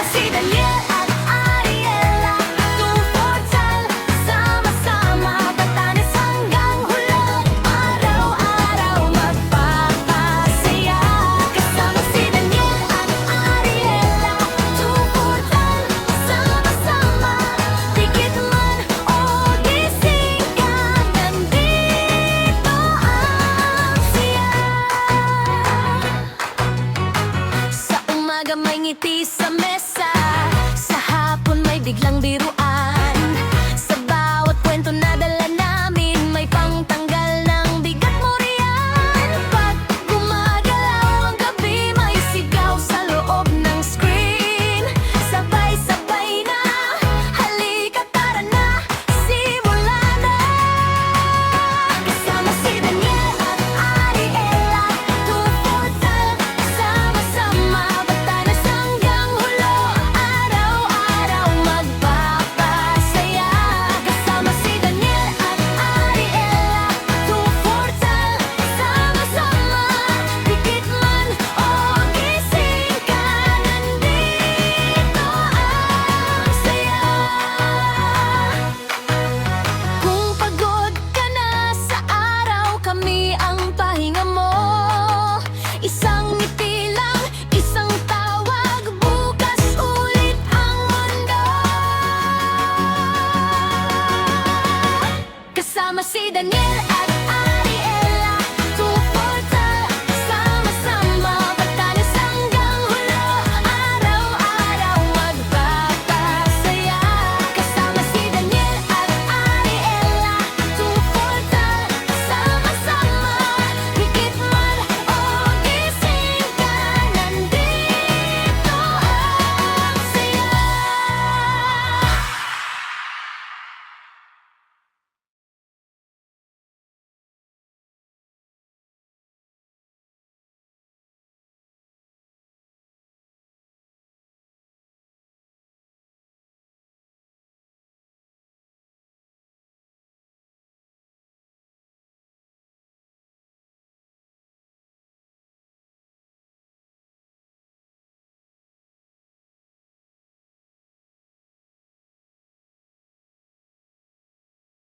Si Daniel at Ariela, tumportal, sama-sama, Batanes hanggang Hulog. Araw-araw magpapasaya. Kasama si Daniel at Ariela, tumportal, sama-sama, dikit man o gising ka, nandito ang siya. Sa umaga may ngiti sa mesa, sa hapon may biglang biro